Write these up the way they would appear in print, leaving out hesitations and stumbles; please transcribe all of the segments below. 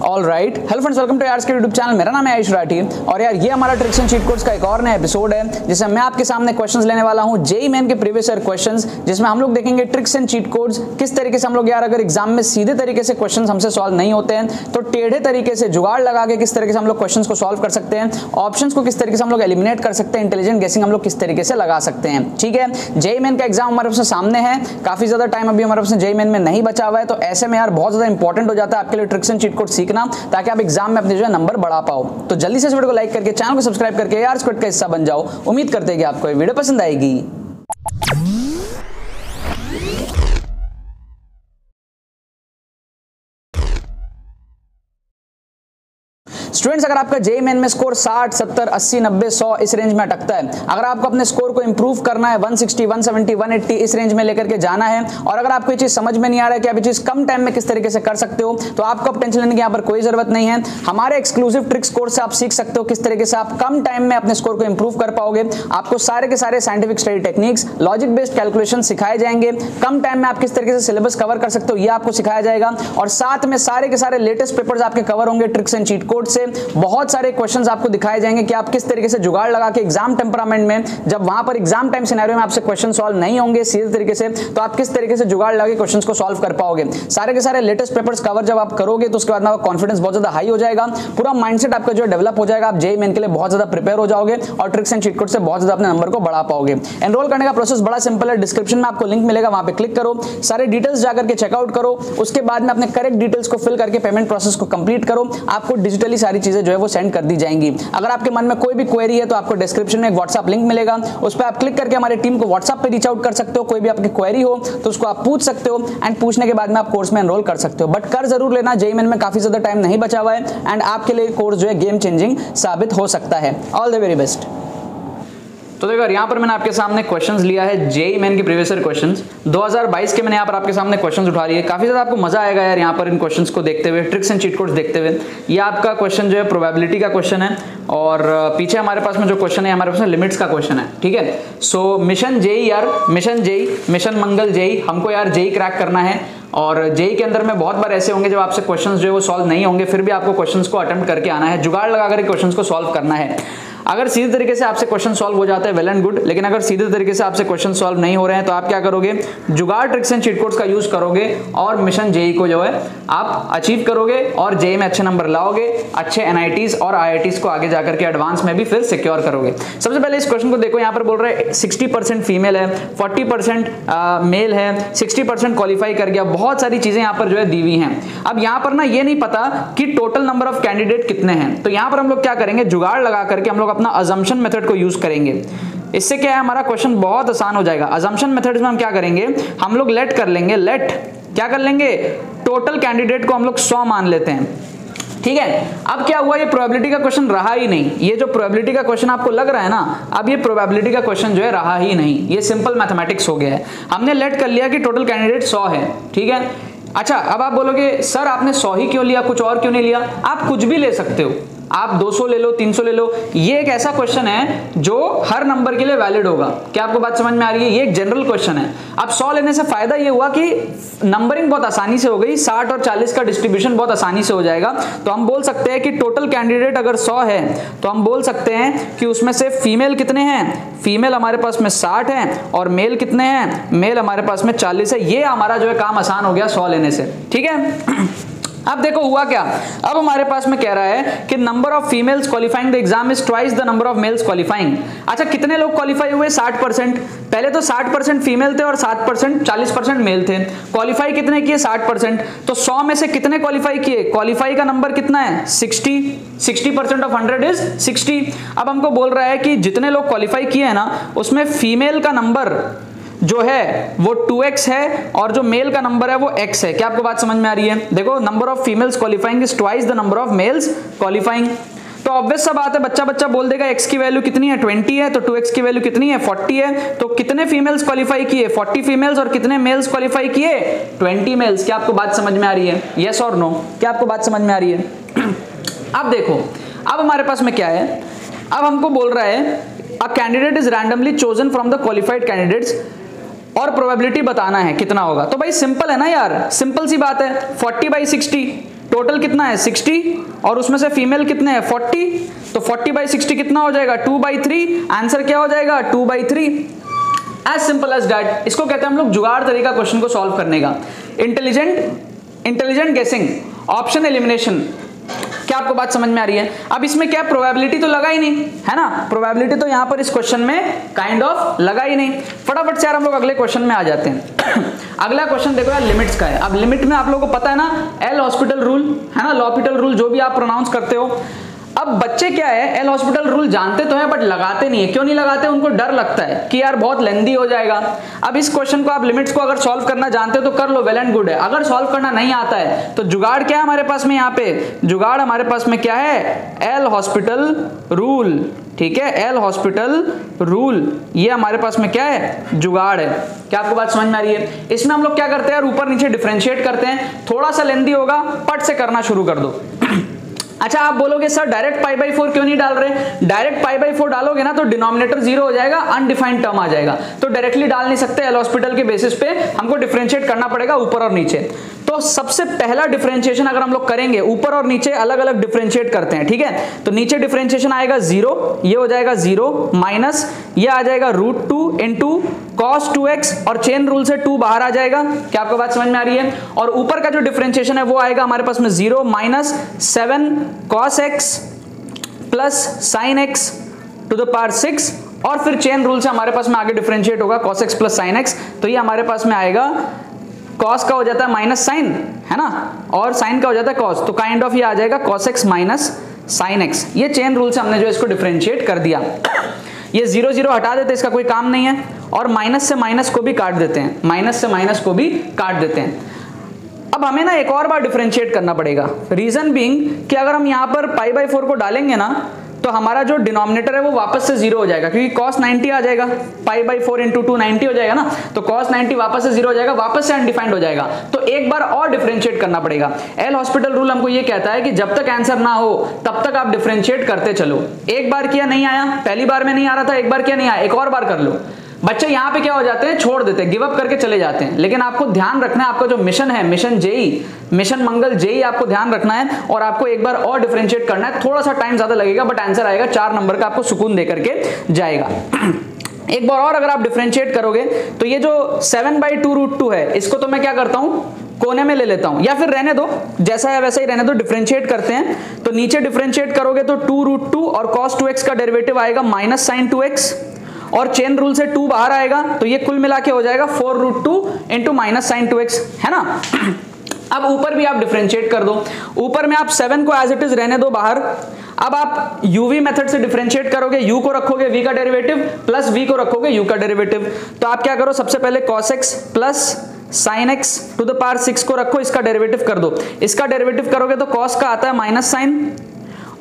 Alright, hello friends, welcome to यार्स के YouTube channel. मेरा नाम है आयुष राठी और यार ये हमारा ट्रिक्स एंड चीट कोड्स का एक और नया एपिसोड है जिसमें मैं आपके सामने क्वेश्चंस लेने वाला हूं जेईई मेन के प्रीवियस ईयर क्वेश्चंस, जिसमें हम लोग देखेंगे ट्रिक्स एंड चीट कोड्स किस तरीके से हम लोग यार अगर एग्जाम में सीधे तरीके से क्वेश्चंस हमसे सॉल्व नहीं होते हैं तो टेढ़े तरीके से जुगाड़ लगा के किस तरीके से हम लोग क्वेश्चंस को सॉल्व कर सकते हैं, ऑप्शंस को किस तरीके से हम लोग एलिमिनेट कर सकते हैं, इंटेलिजेंट गेसिंग हम लोग किस तरीके से लगा सकते हैं। ठीक है, जेईई मेन का एग्जाम हमारे पास सामने है, काफी ज्यादा टाइम अभी हमारे पास जेईई मेन में नहीं बचा हुआ है, तो ऐसे में यार बहुत ज्यादा इंपॉर्टेंट हो जाता है आपके लिए ट्रिक्स एंड चीट कोड सीखना, ताकि आप एग्जाम में अपने जो है नंबर बढ़ा पाओ। तो जल्दी से इस वीडियो को लाइक करके चैनल को सब्सक्राइब करके यार स्क्वाड का हिस्सा बन जाओ। उम्मीद करते हैं कि आपको ये वीडियो पसंद आएगी। स्टूडेंट्स, अगर आपका जेईई मेन में स्कोर 60, 70, 80, 90, 100 इस रेंज में अटकता है, अगर आपको अपने स्कोर को इंप्रूव करना है 160, 170, 180 इस रेंज में लेकर के जाना है, और अगर आपको ये चीज समझ में नहीं आ रहा है कि आप ये चीज कम टाइम में किस तरीके से कर सकते हो, तो आपको अब टेंशन लेने की यहाँ पर कोई जरूरत नहीं है। हमारे एक्सक्लूसिव ट्रिक्स कोर्स से आप सीख सकते हो किस तरीके से आप कम टाइम में अपने स्कोर को इंप्रूव कर पाओगे। आपको सारे के सारे scientific study techniques, logic based calculation सिखाए जाएंगे। कम टाइम में आप किस तरीके से सिलेबस कवर कर सकते हो ये आपको सिखाया जाएगा, और साथ में सारे के सारे लेटेस्ट पेपर्स आपके कवर होंगे ट्रिक्स एंड चीट कोड से। बहुत सारे क्वेश्चंस आपको दिखाए जाएंगे कि आप किस तरीके से जुगाड़ लगा के एग्जाम टेम्परामेंट में, जब वहां पर एग्जाम टाइम सिनेरियो में आपसे क्वेश्चन सॉल्व नहीं होंगे सीधे तरीके से, तो आप किस तरीके से जुगाड़ लगा के क्वेश्चंस को सॉल्व कर पाओगे। सारे के सारे लेटेस्ट पेपर्स कवर जब आप करोगे तो उसके बाद आपका कॉन्फिडेंस बहुत ज्यादा हाई हो जाएगा, पूरा माइंडसेट आपका जो डेवलप हो जाएगा, आप जेईई मेन के लिए बहुत ज्यादा प्रिपेयर हो जाओगे और ट्रिक्स एंड चीट कोड से बहुत ज्यादा अपने नंबर को बढ़ा पाओगे। एनरोल करने का प्रोसेस बड़ा सिंपल है, डिस्क्रिप्शन में आपको लिंक मिलेगा, वहां पे क्लिक करो, सारे डिटेल्स जाकर के चेकआउट करो, उसके बाद में अपने करेक्ट डिटेल्स को फिल करके पेमेंट प्रोसेस को कंप्लीट करो। आपको डिजिटली सारी चीजें जो है वो सेंड कर दी जाएंगी। अगर आपके मन में कोई भी क्वेरी है तो आपको डिस्क्रिप्शन में एक व्हाट्सएप लिंक मिलेगा, उस पर आप क्लिक करके हमारी टीम को व्हाट्सएप पे रीच आउट कर सकते हो। कोई भी आपकी क्वेरी हो तो उसको आप पूछ सकते हो, एंड पूछने के बाद में आप कोर्स में एनरोल कर सकते हो। बट कर जरूर लेना, जेईई मेन में काफी ज्यादा टाइम नहीं बचा हुआ है, एंड आपके लिए कोर्स जो है गेम चेंजिंग साबित हो सकता है। All the very best. तो देखो यहाँ पर मैंने आपके सामने क्वेश्चंस लिया है जेईई मेन के प्रीवियस ईयर क्वेश्चंस 2022 के, मैंने यहाँ पर आपके सामने क्वेश्चंस उठा लिए। काफी ज्यादा आपको मजा आएगा यार यहाँ पर इन क्वेश्चंस को देखते हुए, ट्रिक्स एंड चीट कोड्स देखते हुए। ये आपका क्वेश्चन जो है प्रोबेबिलिटी का क्वेश्चन है, और पीछे हमारे पास में जो क्वेश्चन है हमारे पास में लिमिट्स का क्वेश्चन है। ठीक है, सो मिशन जेईई यार, मिशन जेईई, मिशन मंगल जेईई, हमको यार जेईई क्रैक करना है। और जेईई के अंदर में बहुत बार ऐसे होंगे जब आपसे क्वेश्चंस जो है वो सॉल्व नहीं होंगे, फिर भी आपको क्वेश्चंस को अटेम्प्ट करके आना है, जुगाड़ लगाकर क्वेश्चंस को सॉल्व करना है। अगर सीधे तरीके से आपसे क्वेश्चन सॉल्व हो जाता है वेल एंड गुड, लेकिन अगर सीधे तरीके से आपसे क्वेश्चन सॉल्व नहीं हो रहे हैं तो आप क्या करोगे, जुगाड़ ट्रिक्स एंड चीट कोड्स का यूज करोगे और मिशन जेईई को जो है आप अचीव करोगे और जेईई में अच्छे नंबर लाओगे, अच्छे एनआईटीज और आईआईटीज को आगे जाकर के एडवांस में भी फिर सिक्योर करोगे। सबसे पहले इस क्वेश्चन को देखो, यहाँ पर बोल रहे हैं 60% फीमेल है, 40% मेल है, 60% क्वालिफाई कर गया, बहुत सारी चीजें यहाँ पर जो है दी हुई हैं। अब यहाँ पर ना ये नहीं पता कि टोटल नंबर ऑफ कैंडिडेट कितने हैं, तो यहाँ पर हम लोग क्या करेंगे, जुगाड़ लगा करके हम लोग अपना अजम्पशन मेथड को यूज करेंगे। इससे क्या है, हमारा क्वेश्चन बहुत आसान हो जाएगा। अजम्पशन मेथड में हम क्या करेंगे, हम लोग लेट कर लेंगे, लेट क्या कर लेंगे, टोटल कैंडिडेट को हम लोग 100 मान लेते हैं। ठीक है, अब क्या हुआ, ये प्रोबेबिलिटी का क्वेश्चन रहा ही नहीं। ये जो प्रोबेबिलिटी का क्वेश्चन आपको लग रहा है ना, अब ये प्रोबेबिलिटी का क्वेश्चन जो है रहा ही नहीं, ये सिंपल मैथमेटिक्स हो गया है। हमने लेट कर लिया कि टोटल कैंडिडेट 100 है। ठीक है, अच्छा अब आप बोलोगे सर आपने 100 ही क्यों लिया, कुछ और क्यों नहीं लिया? आप कुछ भी ले सकते हो, आप 200 ले लो, 300 ले लो। ये एक ऐसा क्वेश्चन है जो हर नंबर के लिए वैलिड होगा। क्या आपको बात समझ में आ रही है? ये एक जनरल क्वेश्चन है। अब 100 लेने से फायदा ये हुआ कि नंबरिंग बहुत आसानी से हो गई, 60 और 40 का डिस्ट्रीब्यूशन बहुत आसानी से हो जाएगा। तो हम बोल सकते हैं कि टोटल कैंडिडेट अगर 100 है तो हम बोल सकते हैं कि उसमें से फीमेल कितने हैं, फीमेल हमारे पास में 60 है, और मेल कितने हैं, मेल हमारे पास में 40 है। ये हमारा जो है काम आसान हो गया 100 लेने से। ठीक है, अब देखो हुआ क्या, अब हमारे पास में कह रहा है कि number of females qualifying the exam is twice the number of males qualifying. अच्छा कितने लोग क्वालिफाई हुए, 60%। पहले तो 60% फीमेल थे और 60% 40% मेल थे। क्वालिफाई कितने किए, 60%। तो 100 में से कितने क्वालिफाई किए, क्वालिफाई का नंबर कितना है, 60। 60% ऑफ 100 इज 60। अब हमको बोल रहा है कि जितने लोग क्वालिफाई किए हैं ना, उसमें फीमेल का नंबर जो है वो 2x है और जो मेल का नंबर है वो x है। क्या आपको बात समझ में आ रही है? देखो number of females qualifying is twice the number of males qualifying. तो ऑब्वियस सा बात है, बच्चा बोल देगा x की वैल्यू कितनी है, 20 है, तो 2x की वैल्यू कितनी है, 40 है। तो कितने फीमेल्स क्वालिफाई किए, 40 फीमेल्स, और कितने मेल्स क्वालिफाई किए, 20 मेल्स। क्या आपको बात समझ में आ रही है? यस और नो? क्या आपको बात समझ में आ रही है? अब देखो, अब हमारे पास में क्या है, अब हमको बोल रहा है a candidate is randomly chosen from the qualified candidates और प्रोबेबिलिटी बताना है कितना होगा। तो भाई सिंपल है ना यार, सिंपल सी बात है, 40/60 टोटल कितना है 60 और उसमें से फीमेल कितने हैं 40, तो 40/60 कितना हो जाएगा 2/3। आंसर क्या हो जाएगा 2/3। As simple as that. इसको कहते हैं हम लोग जुगाड़ तरीका क्वेश्चन को सॉल्व करने का, इंटेलिजेंट गेसिंग, ऑप्शन एलिमिनेशन। क्या आपको बात समझ में आ रही है? अब इसमें क्या प्रोबेबिलिटी तो लगा ही नहीं है ना, प्रोबेबिलिटी तो यहां पर इस क्वेश्चन में काइंड ऑफ लगा ही नहीं। फटाफट से यार हम लोग अगले क्वेश्चन में आ जाते हैं। अगला क्वेश्चन देखो यार लिमिट्स का है। अब लिमिट में आप लोगों को पता है ना एल हॉस्पिटल रूल है ना, लॉपिटल रूल जो भी आप प्रोनाउंस करते हो। अब बच्चे क्या है एल हॉस्पिटल रूल जानते तो है बट लगाते नहीं है। क्यों नहीं लगाते? उनको डर लगता है कि यार बहुत लेंदी हो जाएगा। अब इस क्वेश्चन को आप लिमिट्स को अगर सॉल्व करना जानते हो तो कर लो, वेल एंड गुड है। अगर सॉल्व करना नहीं आता है तो जुगाड़ क्या है हमारे पास में, यहाँ पे जुगाड़ हमारे पास में क्या है एल हॉस्पिटल रूल। ठीक है, एल हॉस्पिटल रूल ये हमारे पास में क्या है जुगाड़ है। क्या आपको बात समझ में आ रही है? इसमें हम लोग क्या करते हैं यार ऊपर नीचे डिफरेंशिएट करते हैं, थोड़ा सा लेंदी होगा पट से करना शुरू कर दो। अच्छा आप बोलोगे सर डायरेक्ट π/4 क्यों नहीं डाल रहे? डायरेक्ट π/4 डालोगे ना तो डिनोमिनेटर 0 हो जाएगा, अनडिफाइंड टर्म आ जाएगा, तो डायरेक्टली डाल नहीं सकते। एल हॉस्पिटल के बेसिस पे हमको डिफरेंशिएट करना पड़ेगा ऊपर और नीचे। तो सबसे पहला डिफरेंशिएशन अगर हम लोग करेंगे, ऊपर और नीचे अलग अलग डिफरेंशिएट करते हैं, ठीक है। तो नीचे डिफरेंशिएशन आएगा 0, ये हो जाएगा 0 माइनस ये आ जाएगा √2 इंटू cos 2x और चेन रूल से 2 बाहर आ जाएगा। क्या आपको बात समझ में आ रही है? और ऊपर का जो डिफरेंशिएशन है वो आएगा हमारे पास में 0 minus 7 cos x plus sin x to the power 6 और फिर चेन रूल से हमारे पास में आगे डिफरेंशिएट होगा cos x plus sin x। तो ये हमारे पास में आएगा cos का हो जाता है माइनस साइन है ना, और sin का हो जाता है cos, तो काइंड ऑफ ये आ जाएगा cos x minus sin x। ये चेन रूल से हमने जो इसको डिफरेंशिएट कर दिया। ये 0 0 हटा देते, इसका कोई काम नहीं है, और माइनस से माइनस को भी काट देते हैं, माइनस से माइनस को भी काट देते हैं। अब हमें ना एक और बार डिफरेंशिएट करना पड़ेगा, रीजन बीइंग कि अगर हम यहाँ पर π/4 को डालेंगे ना तो हमारा जो डिनोमिनेटर है वो वापस से 0 हो जाएगा, क्योंकि cos 90 आ जाएगा, π/4 इंटू 2 90 हो जाएगा ना, तो cos 90 वापस से 0 हो जाएगा, वापस से अनडिफाइंड हो जाएगा। तो एक बार और डिफरेंशिएट करना पड़ेगा। एल हॉस्पिटल रूल हमको ये कहता है कि जब तक आंसर ना हो तब तक आप डिफरेंशिएट करते चलो। एक बार किया नहीं आया, पहली बार में नहीं आ रहा था, एक बार किया नहीं आया, एक और बार कर लो। बच्चे यहाँ पे क्या हो जाते हैं, छोड़ देते हैं, गिव अप करके चले जाते हैं। लेकिन आपको ध्यान रखना है, आपका जो मिशन है, मिशन जेई, मिशन मंगल जेई, आपको ध्यान रखना है और आपको एक बार और डिफरेंशिएट करना है। थोड़ा सा टाइम ज्यादा लगेगा बट आंसर आएगा 4 नंबर का, आपको सुकून दे करके जाएगा। एक बार और अगर आप डिफरेंशिएट करोगे तो ये जो 7/2√2 है, इसको तो मैं क्या करता हूं कोने में ले लेता हूं, या फिर रहने दो जैसा है वैसा ही रहने दो। डिफरेंशिएट करते हैं तो नीचे डिफरेंशिएट करोगे तो 2√2 और cos 2x का डेरिवेटिव आएगा माइनस sin 2x और चेन रूल से 2 बाहर आएगा, तो ये कुल मिला के हो जाएगा 4√2 इंटू माइनस sin 2x है ना। अब ऊपर भी आप डिफरेंशिएट कर दो, ऊपर में आप 7 को एज इट इज रहने दो बाहर। अब आप यूवी मेथड से डिफरेंशिएट करोगे, u को रखोगे v का डेरिवेटिव प्लस v को रखोगे u का डेरिवेटिव। तो आप क्या करो, सबसे पहले cos x plus sin x to the power 6 को रखो, इसका डेरिवेटिव कर दो। इसका डेरिवेटिव करोगे तो cos का आता है माइनस साइन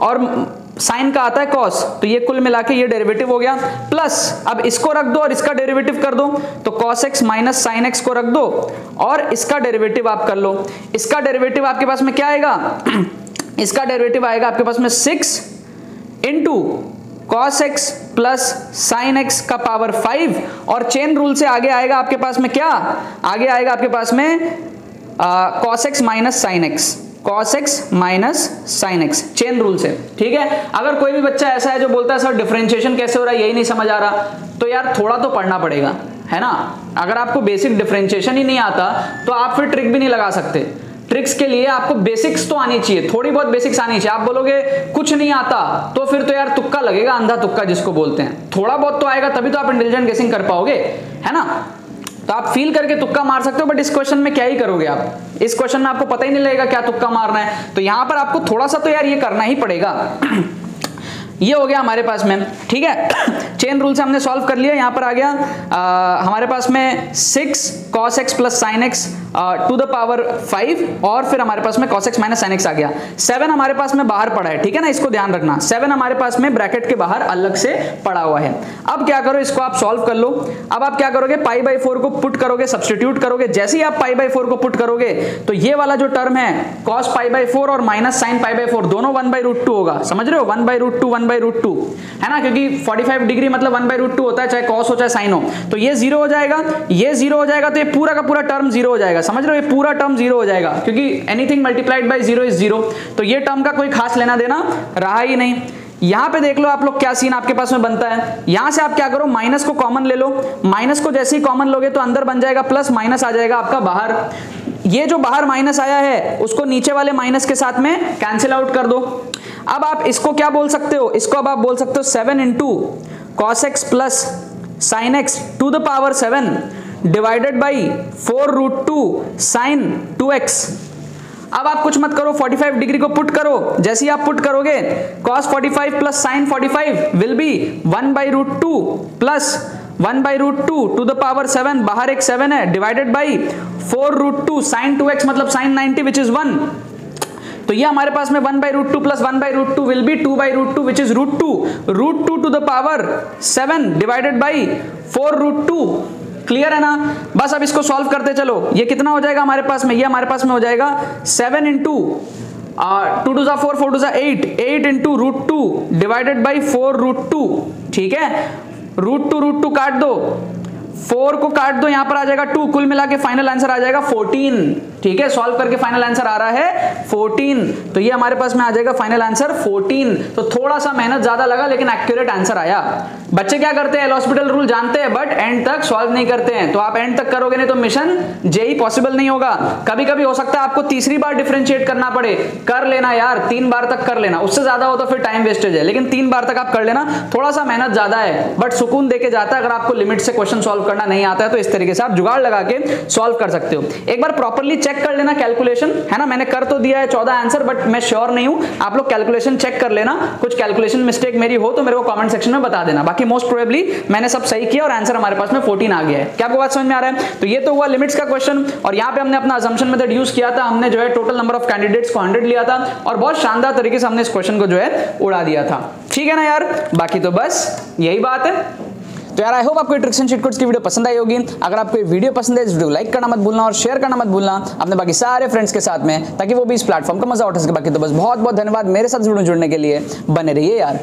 और साइन का आता है cos, तो ये कुल मिला के ये डेरिवेटिव हो गया। प्लस अब इसको रख दो और इसका डेरिवेटिव कर दो, तो cos x minus sine x को रख दो और इसका डेरिवेटिव आप कर लो। इसका डेरिवेटिव आपके पास में क्या आएगा इसका डेरिवेटिव आएगा आपके पास में 6 into cos x plus sign x का पावर 5 और चेन रूल से आगे आएगा आपके पास में क्या, आगे आएगा आपके पास में cos x minus sine x, cos x minus sine x chain rule से। ठीक है, अगर कोई भी बच्चा ऐसा है जो बोलता है सर डिफरेंशिएशन कैसे हो रहा है यही नहीं समझ आ रहा, तो यार थोड़ा तो पढ़ना पड़ेगा है ना। अगर आपको बेसिक डिफरेंशिएशन ही नहीं आता तो आप फिर ट्रिक भी नहीं लगा सकते। ट्रिक्स के लिए आपको बेसिक्स तो आनी चाहिए, थोड़ी बहुत बेसिक्स आनी चाहिए। आप बोलोगे कुछ नहीं आता तो फिर तो यार तुक्का लगेगा, अंधा तुक्का जिसको बोलते हैं। थोड़ा बहुत तो आएगा तभी तो आप इंटेलिजेंट गेसिंग कर पाओगे है ना। तो आप फील करके तुक्का मार सकते हो, बट इस क्वेश्चन में क्या ही करोगे आप, इस क्वेश्चन में आपको पता ही नहीं लगेगा क्या तुक्का मारना है। तो यहां पर आपको थोड़ा सा तो यार ये करना ही पड़ेगा। ये हो गया हमारे पास में, ठीक है। चेन रूल से हमने सॉल्व कर लिया। यहां पर आ गया हमारे पास में 6 cos x plus sine x to the power 5 और फिर हमारे पास में cos x minus sine x आ गया। 7 हमारे पास में बाहर पड़ा है, ठीक है ना, इसको ध्यान रखना। 7 हमारे पास में ब्रैकेट के बाहर अलग से पड़ा हुआ है। अब क्या करो, इसको आप सॉल्व कर लो। अब आप क्या करोगे, π/4 को पुट करोगे, सब्स्टिट्यूट करोगे। जैसे ही आप π/4 को पुट करोगे तो ये वाला जो टर्म है cos π/4 और माइनस साइन π/4 दोनों 1/√2 होगा, समझ रहे हो, 1/√2 1/√2 है ना, क्योंकि 45 डिग्री मतलब 1/√2 होता है, चाहे कॉस हो चाहे साइन हो। तो ये 0 हो जाएगा, ये 0 हो जाएगा, तो ये पूरा का पूरा टर्म 0 हो जाएगा। समझ रहे हो, ये पूरा टर्म 0 हो जाएगा, क्योंकि एनीथिंग मल्टीप्लाइड बाय 0 इज 0। तो ये टर्म का कोई खास लेना देना रहा ही नहीं। यहां पे देख लो आप लोग क्या सीन आपके पास में बनता है। यहां से आप क्या करो, माइनस को कॉमन ले लो। माइनस को जैसे ही कॉमन लोगे तो अंदर बन जाएगा प्लस, माइनस आ जाएगा आपका बाहर। ये जो बाहर माइनस आया है उसको नीचे वाले माइनस के साथ में कैंसिल आउट कर दो। अब आप इसको क्या बोल सकते हो, इसको अब आप बोल सकते हो 7 into cos x plus sine x to the power 7 divided by 4√2 sine 2x। अब आप कुछ मत करो, 45 डिग्री को पुट करो। जैसे ही आप पुट करोगे cos 45 plus sine 45 will be 1/√2 plus 1/√2 to the power 7, बाहर एक 7 है, डिवाइडेड बाई 4√2 साइन 2x मतलब साइन 90 विच इज 1। तो ये हमारे पास में 1/√2 plus 1/√2 will be 2/√2 which is √2 to the power 7 divided by 4√2। Clear है ना। बस अब इसको सॉल्व करते चलो। ये कितना हो जाएगा हमारे पास में, ये हमारे पास में हो जाएगा 7 इंटू 2 2 4 4 2 8 इंटू √2 डिवाइडेड बाई 4√2। ठीक है, √2 काट दो, 4 को काट दो, यहां पर आ जाएगा 2, कुल मिला के फाइनल आंसर आ जाएगा 14। ठीक है, सॉल्व करके फाइनल आंसर आ रहा है 14। तो ये हमारे पास में आ जाएगा फाइनल आंसर 14। तो थोड़ा सा मेहनत ज्यादा लगा लेकिन एक्यूरेट आंसर आया। बच्चे क्या करते हैं, हॉस्पिटल रूल जानते हैं बट एंड तक सॉल्व नहीं करते हैं। तो आप एंड तक करोगे नहीं तो मिशन जेई पॉसिबल नहीं होगा। कभी कभी हो सकता है आपको तीसरी बार डिफरेंशिएट करना पड़े, कर लेना यार, 3 बार तक कर लेना। उससे ज्यादा हो तो फिर टाइम वेस्टेज है, लेकिन 3 बार तक आप कर लेना। थोड़ा सा मेहनत ज्यादा है बट सुकून देके जाता है। अगर आपको लिमिट से क्वेश्चन सॉल्व करना नहीं आता है तो इस तरीके से आप जुगाड़ लगा के सॉल्व कर सकते हो। एक बार प्रॉपर्ली चेक कर लेना कैलकुलेशन, है ना। मैंने कर तो दिया है 14 आंसर बट मैं श्योर नहीं हूं, आप लोग कैलकुलेशन चेक कर लेना। कुछ कैलकुलेशन मिस्टेक मेरी हो तो मेरे को कमेंट सेक्शन में बता देना। बाकी मोस्ट प्रोबेबली मैंने सब सही किया और आंसर हमारे पास में 14 आ गया है। क्या आपको बात समझ में आ रहा है। तो ये तो हुआ लिमिट्स का क्वेश्चन, और यहाँ पे हमने अपना असम्पशन मेथड यूज किया था। हमने जो है टोटल नंबर ऑफ कैंडिडेट्स को 100 लिया था और बहुत शानदार तरीके से हमने इस क्वेश्चन को जो है उड़ा दिया था। ठीक है ना यार, बाकी तो बस यही बात है। तो यार आई होप आपको ट्रिक्स एंड चीट कोड्स की वीडियो पसंद आई होगी। अगर आपको ये वीडियो पसंद है इस वीडियो को लाइक करना मत भूलना और शेयर करना मत भूलना अपने बाकी सारे फ्रेंड्स के साथ में, ताकि वो भी इस प्लेटफॉर्म का मजा उठा सके। बाकी तो बस बहुत बहुत धन्यवाद मेरे साथ जुड़ने के लिए। बने रहिए यार।